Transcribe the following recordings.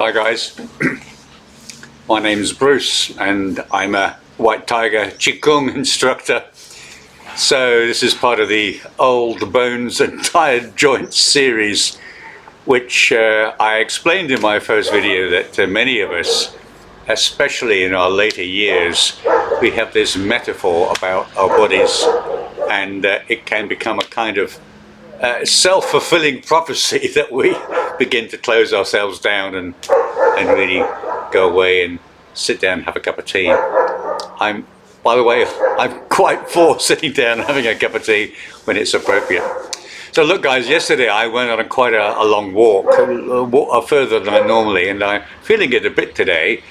Hi guys, my name's Bruce and I'm a White Tiger Qigong instructor. So this is part of the Old Bones and Tired Joints series, which I explained in my first video that many of us, especially in our later years, we have this metaphor about our bodies, and it can become a kind of self-fulfilling prophecy that we begin to close ourselves down and really go away and sit down and have a cup of tea. By the way, I'm quite for sitting down and having a cup of tea when it's appropriate. So look guys, yesterday I went on quite a long walk, further than I normally, and I'm feeling it a bit today.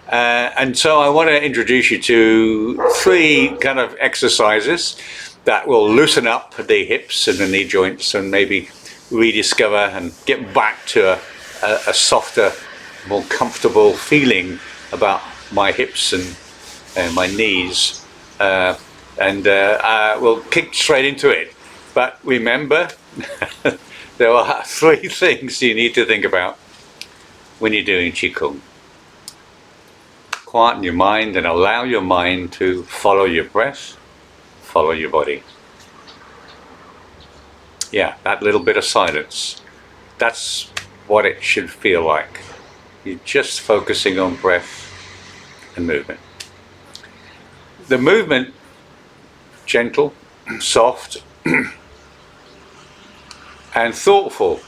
And so I want to introduce you to 3 kind of exercises that will loosen up the hips and the knee joints and maybe rediscover and get back to a softer, more comfortable feeling about my hips and my knees. We'll kick straight into it. But remember, there are 3 things you need to think about when you're doing Qigong. Quieten your mind and allow your mind to follow your breath, follow your body. Yeah, that little bit of silence. That's what it should feel like. You're just focusing on breath and movement. The movement, gentle, soft, and thoughtful.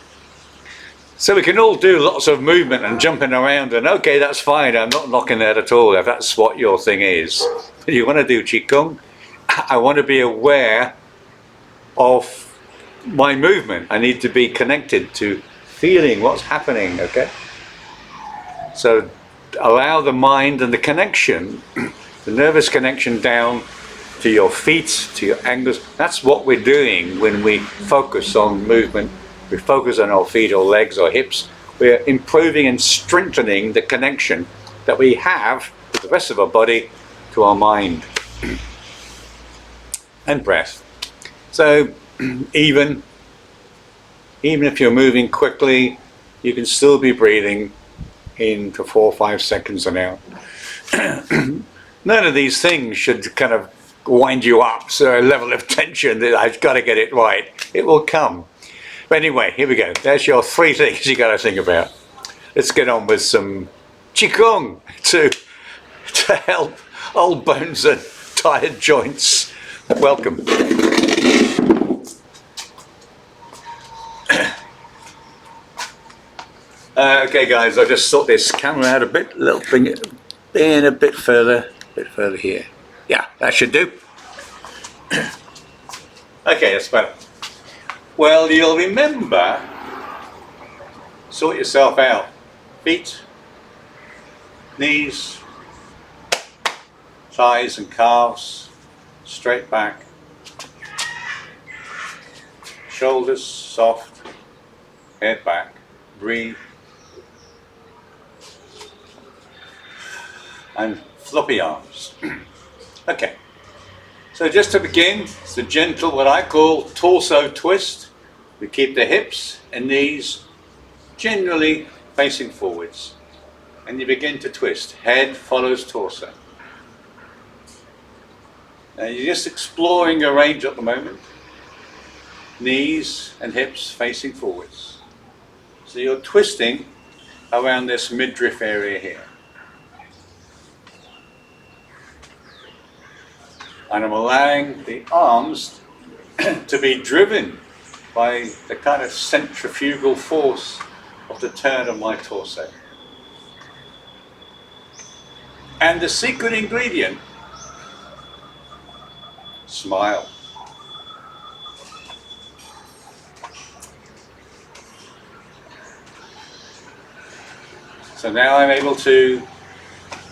So we can all do lots of movement and jumping around, and okay, that's fine, I'm not knocking that at all if that's what your thing is. If you want to do Qigong, I want to be aware of my movement. I need to be connected to feeling what's happening, okay? So allow the mind and the connection, the nervous connection down to your feet, to your ankles. That's what we're doing when we focus on movement. We focus on our feet or legs or hips. We're improving and strengthening the connection that we have with the rest of our body to our mind and breath. So even if you're moving quickly, you can still be breathing in for 4 or 5 seconds an hour. None of these things should kind of wind you up, so a level of tension that I've got to get it right. It will come. But anyway, here we go. There's your 3 things you got to think about. Let's get on with some Qigong to help old bones and tired joints. Welcome. Okay guys, I just sort this camera out a bit, bring it in a bit further here. Yeah, that should do. Okay, that's better. Well, you'll remember, sort yourself out. Feet, knees, thighs and calves, straight back. Shoulders soft, head back, breathe. And floppy arms. Okay, so just to begin, it's a gentle, what I call torso twist. We keep the hips and knees generally facing forwards, and you begin to twist. Head follows torso. Now you're just exploring your range at the moment. Knees and hips facing forwards. So you're twisting around this midriff area here. And I'm allowing the arms to be driven by the kind of centrifugal force of the turn of my torso. And the secret ingredient, smile. So now I'm able to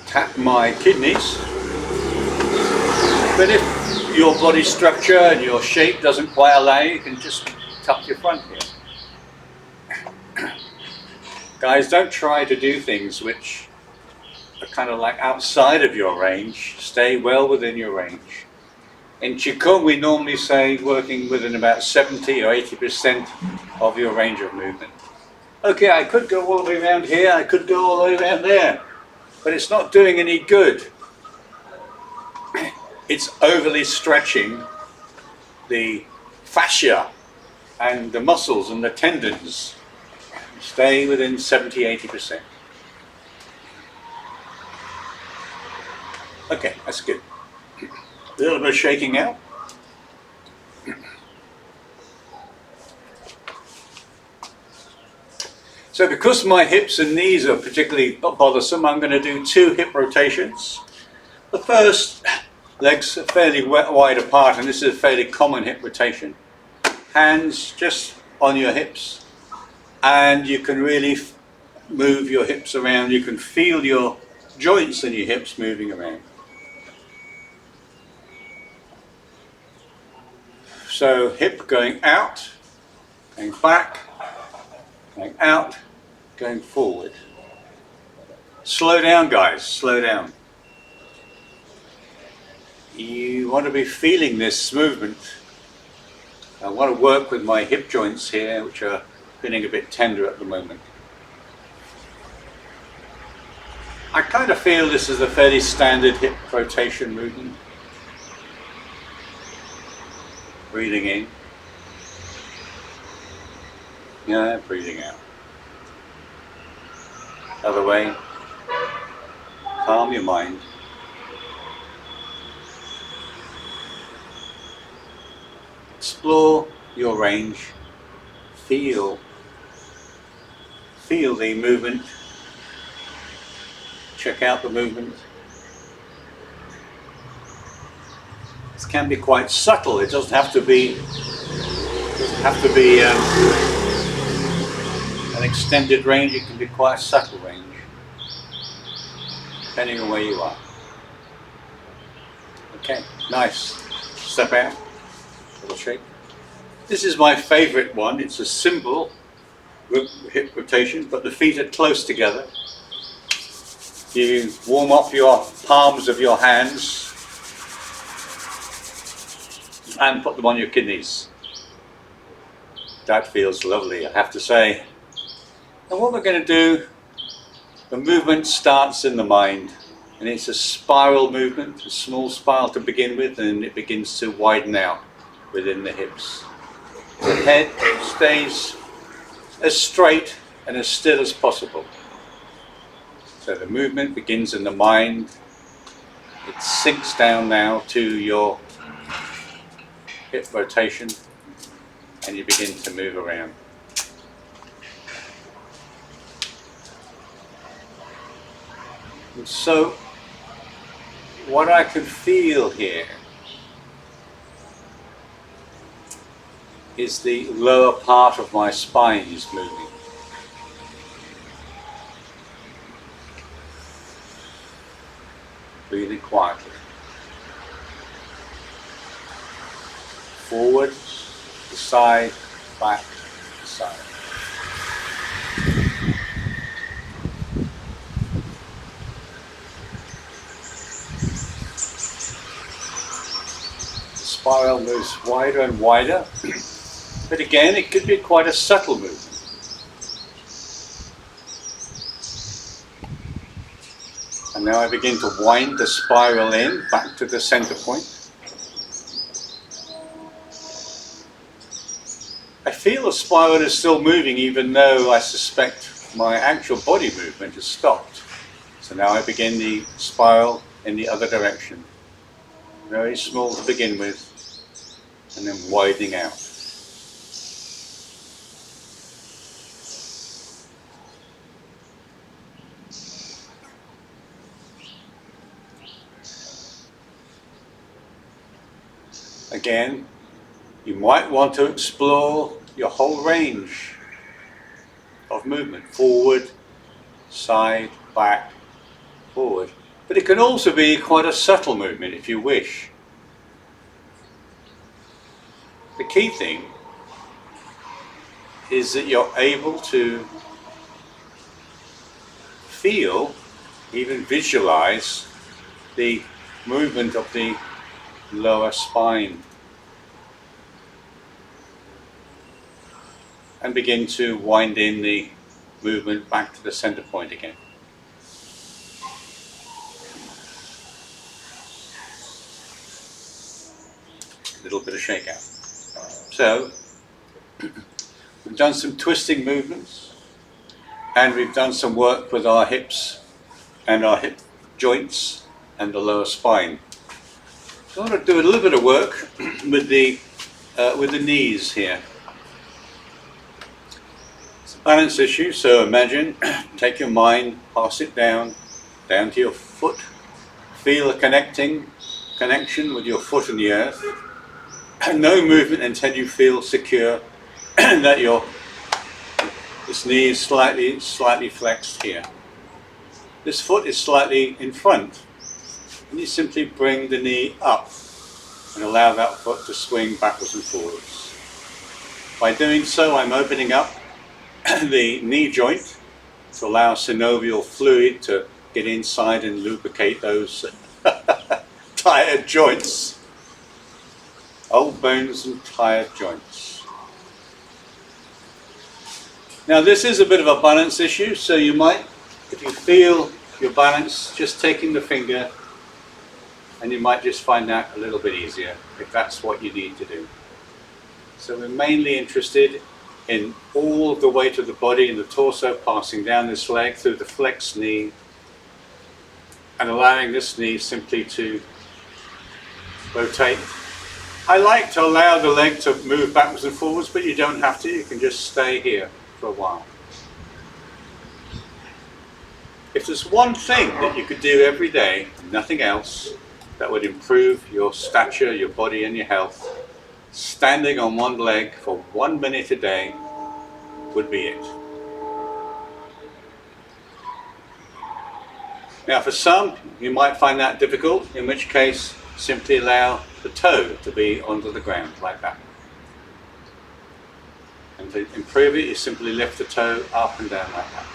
tap my kidneys. But if your body structure and your shape doesn't quite allow you can just tap your front here. Guys, don't try to do things which are kind of like outside of your range. Stay well within your range. In Qigong, we normally say working within about 70 or 80% of your range of movement. Okay, I could go all the way around here, I could go all the way around there, but it's not doing any good. It's overly stretching the fascia and the muscles and the tendons. Stay within 70–80%. Okay, that's good. A little bit of shaking out. So because my hips and knees are particularly bothersome, I'm going to do 2 hip rotations. The first, legs are fairly wide apart, and this is a fairly common hip rotation. Hands just on your hips, and you can really move your hips around. You can feel your joints in your hips moving around. So hip going out, going back, going out, going forward. Slow down, guys, slow down. You want to be feeling this movement. I want to work with my hip joints here, which are feeling a bit tender at the moment. I kind of feel this is a fairly standard hip rotation movement. Breathing in. Yeah, breathing out. Other way. Calm your mind. Explore your range. Feel the movement. Check out the movement. This can be quite subtle. It doesn't have to be an extended range. It can be quite a subtle range, depending on where you are. Okay, nice. Step out. Little shake. This is my favorite one. It's a simple hip rotation, but the feet are close together. You warm up your palms of your hands and put them on your kidneys. That feels lovely, I have to say. And what we're going to do, the movement starts in the mind, and it's a spiral movement, a small spiral to begin with, and it begins to widen out within the hips. The head stays as straight and as still as possible. So the movement begins in the mind. It sinks down now to your hip rotation, and you begin to move around. And so what I can feel here is the lower part of my spine is moving. Breathing quietly. Forward, to side, back, to side. The spiral moves wider and wider, but again, it could be quite a subtle movement. And now I begin to wind the spiral in back to the center point. I feel the spiral is still moving, even though I suspect my actual body movement has stopped. So now I begin the spiral in the other direction. Very small to begin with, and then widening out. Again, you might want to explore your whole range of movement. Forward, side, back, forward. But it can also be quite a subtle movement if you wish. The key thing is that you're able to feel, even visualize, the movement of the lower spine, and begin to wind in the movement back to the center point again. A little bit of shake out. So we've done some twisting movements, and we've done some work with our hips and our hip joints and the lower spine. So I want to do a little bit of work with the knees here. It's a balance issue, so imagine, take your mind, pass it down to your foot, feel a connection with your foot and the earth. No movement until you feel secure that this knee is slightly flexed here. This foot is slightly in front, and you simply bring the knee up and allow that foot to swing backwards and forwards. By doing so, I'm opening up the knee joint to allow synovial fluid to get inside and lubricate those tired joints. Old bones and tired joints. Now this is a bit of a balance issue, so you might, if you feel your balance, just taking the finger, and you might just find that a little bit easier if that's what you need to do. So we're mainly interested in all the weight of the body and the torso passing down this leg through the flexed knee and allowing this knee simply to rotate. I like to allow the leg to move backwards and forwards, but you don't have to. You can just stay here for a while. If there's one thing that you could do every day, nothing else, that would improve your stature, your body and your health, standing on one leg for 1 minute a day would be it. Now for some, you might find that difficult, in which case simply allow the toe to be onto the ground like that. And to improve it, you simply lift the toe up and down like that.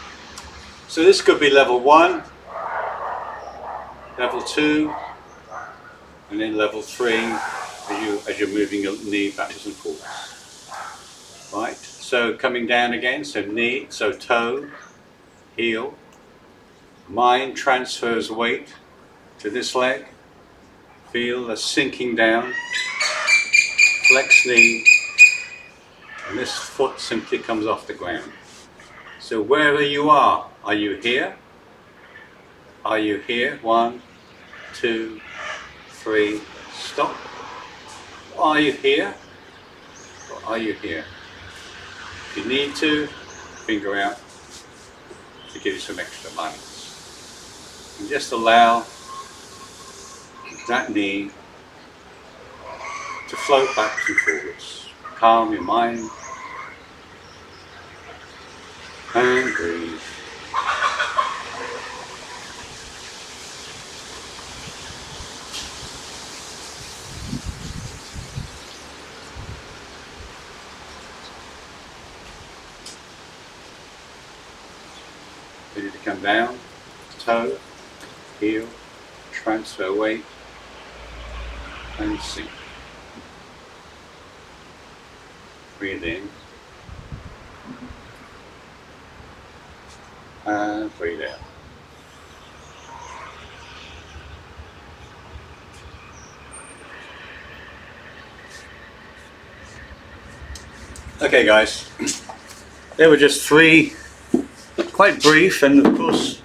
So this could be level 1, level 2, and then level 3 as you're moving your knee backwards and forwards. Right, so coming down again, so knee, so toe, heel. Mind transfers weight to this leg. Feel the sinking down, flex knee, and this foot simply comes off the ground. So wherever you are you here? Are you here? 1, 2, 3, stop. Are you here? Or are you here? If you need to, finger out to give you some extra balance. And just allow that knee to float back and forwards. Calm your mind and breathe. Ready to come down, toe, heel, transfer weight, and sink. Breathe in and breathe out. Okay guys, there were just 3 quite brief, and of course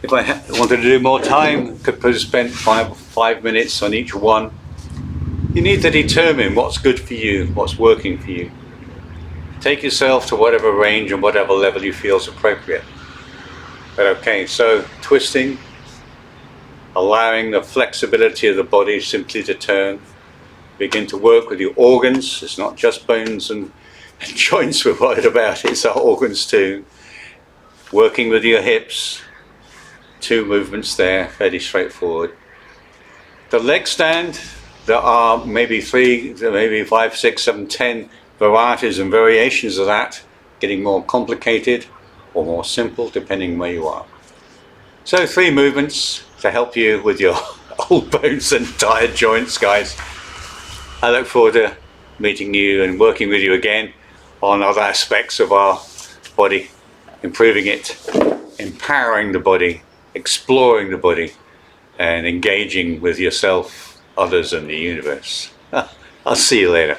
if I wanted to do more time, could probably spend 5 minutes on each one. You need to determine what's good for you, what's working for you. Take yourself to whatever range and whatever level you feel is appropriate. But okay, so twisting, allowing the flexibility of the body simply to turn. Begin to work with your organs. It's not just bones and joints we're worried about, it's our organs too. Working with your hips, 2 movements there, fairly straightforward. The leg stand, there are maybe 3, maybe 5, 6, 7, 10 varieties and variations of that, getting more complicated or more simple depending where you are. So 3 movements to help you with your old bones and tired joints, guys. I look forward to meeting you and working with you again on other aspects of our body. improving it, empowering the body, exploring the body, and engaging with yourself, others, and the universe. I'll see you later.